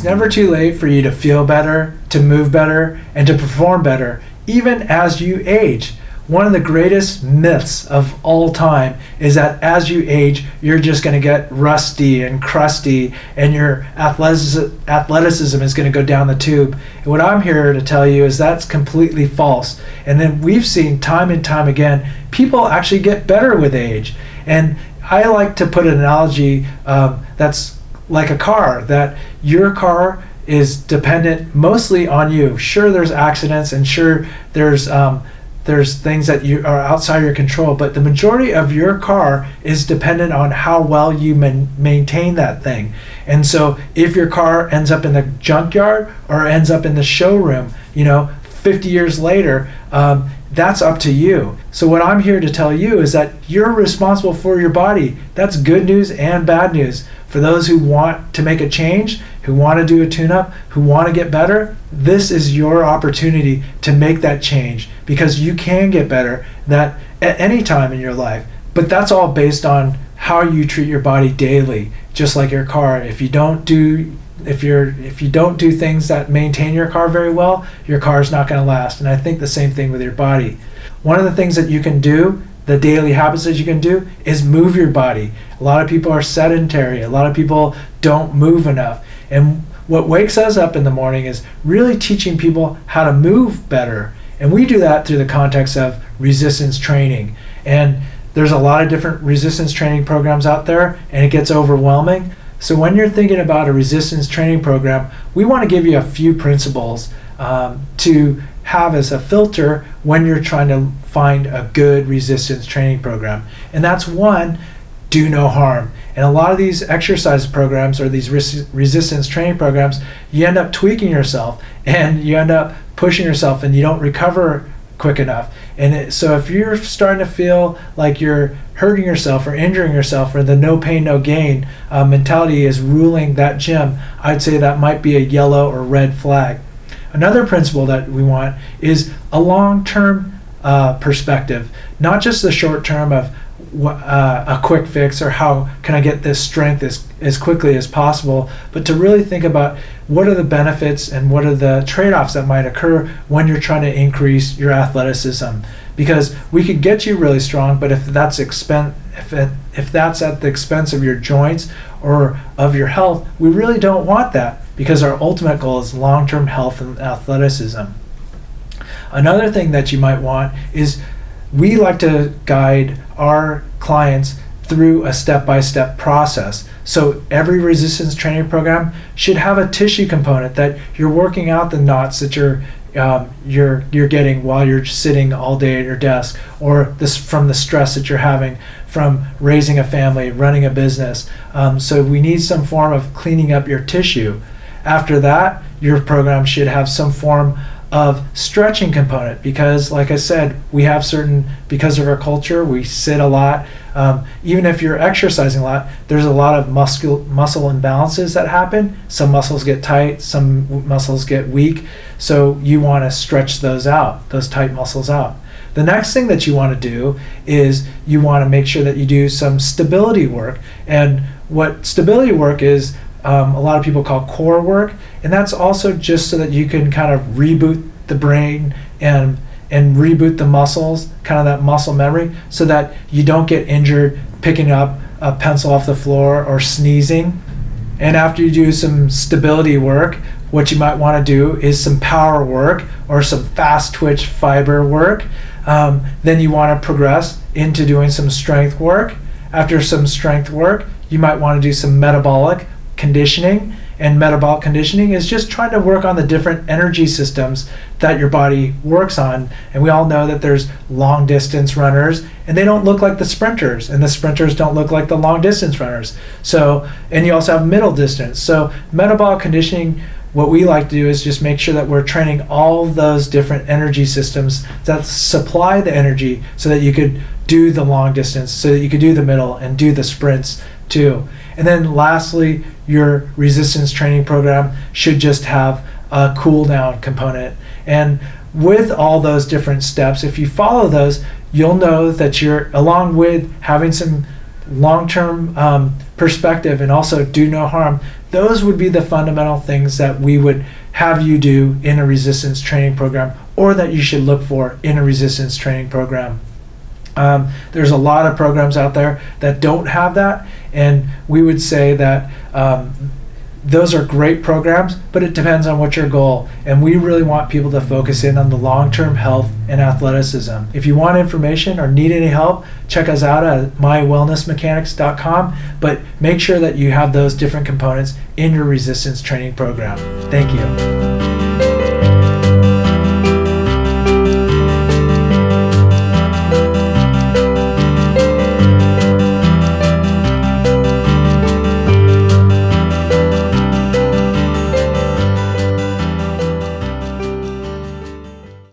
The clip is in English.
It's never too late for you to feel better, to move better, and to perform better, even as you age. One of the greatest myths of all time is that as you age, you're just going to get rusty and crusty and your athleticism is going to go down the tube. And what I'm here to tell you is that's completely false. And then we've seen time and time again, people actually get better with age. And I like to put an analogy that's like a car, that your car is dependent mostly on you. Sure, there's accidents, and sure, there's things that you are outside your control, but the majority of your car is dependent on how well you maintain that thing. And so if your car ends up in the junkyard or ends up in the showroom, 50 years later, that's up to you. So what I'm here to tell you is that you're responsible for your body. That's good news and bad news. For those who want to make a change, who want to do a tune-up, who want to get better, this is your opportunity to make that change, because you can get better that at any time in your life. But that's all based on how you treat your body daily, just like your car. If you don't do things that maintain your car very well, your car is not going to last. And I think the same thing with your body. One of the things that you can do, the daily habits that you can do, is move your body. A lot of people are sedentary. A lot of people don't move enough. And what wakes us up in the morning is really teaching people how to move better. And we do that through the context of resistance training. And there's a lot of different resistance training programs out there, and it gets overwhelming. So when you're thinking about a resistance training program, we want to give you a few principles to have as a filter when you're trying to find a good resistance training program. And that's one, do no harm. And a lot of these exercise programs or these resistance training programs, you end up tweaking yourself and you end up pushing yourself and you don't recover quick enough. And so if you're starting to feel like you're hurting yourself or injuring yourself, or the no pain, no gain mentality is ruling that gym, I'd say that might be a yellow or red flag. Another principle that we want is a long-term perspective, not just the short term of a quick fix or how can I get this strength as quickly as possible, but to really think about what are the benefits and what are the trade-offs that might occur when you're trying to increase your athleticism. Because we could get you really strong, but if that's at the expense of your joints or of your health, we really don't want that, because our ultimate goal is long-term health and athleticism. Another thing that you might want is, we like to guide our clients through a step-by-step process. So every resistance training program should have a tissue component, that you're working out the knots that you're getting while you're sitting all day at your desk, or this from the stress that you're having from raising a family, running a business. So we need some form of cleaning up your tissue. After that, your program should have some form of stretching component, because like I said, we have because of our culture, we sit a lot. Even if you're exercising a lot, there's a lot of muscle imbalances that happen. Some muscles get tight, some muscles get weak. So you want to stretch those tight muscles out. The next thing that you want to do is you want to make sure that you do some stability work. And what stability work is, a lot of people call core work, and that's also just so that you can kind of reboot the brain and reboot the muscles, kind of that muscle memory, so that you don't get injured picking up a pencil off the floor or sneezing. And after you do some stability work, what you might want to do is some power work or some fast twitch fiber work. Then you want to progress into doing some strength work. After some strength work, you might want to do some metabolic conditioning. And metabolic conditioning is just trying to work on the different energy systems that your body works on. And we all know that there's long distance runners, and they don't look like the sprinters, and the sprinters don't look like the long distance runners. So, and you also have middle distance. So metabolic conditioning, what we like to do is just make sure that we're training all those different energy systems that supply the energy, so that you could do the long distance, so that you could do the middle and do the sprints too. And then lastly, your resistance training program should just have a cool down component. And with all those different steps, if you follow those, you'll know that you're, along with having some long-term perspective, and also do no harm. Those would be the fundamental things that we would have you do in a resistance training program, or that you should look for in a resistance training program. There's a lot of programs out there that don't have that, and we would say that those are great programs, but it depends on what your goal. And we really want people to focus in on the long-term health and athleticism. If you want information or need any help, check us out at mywellnessmechanics.com, but make sure that you have those different components in your resistance training program. Thank you.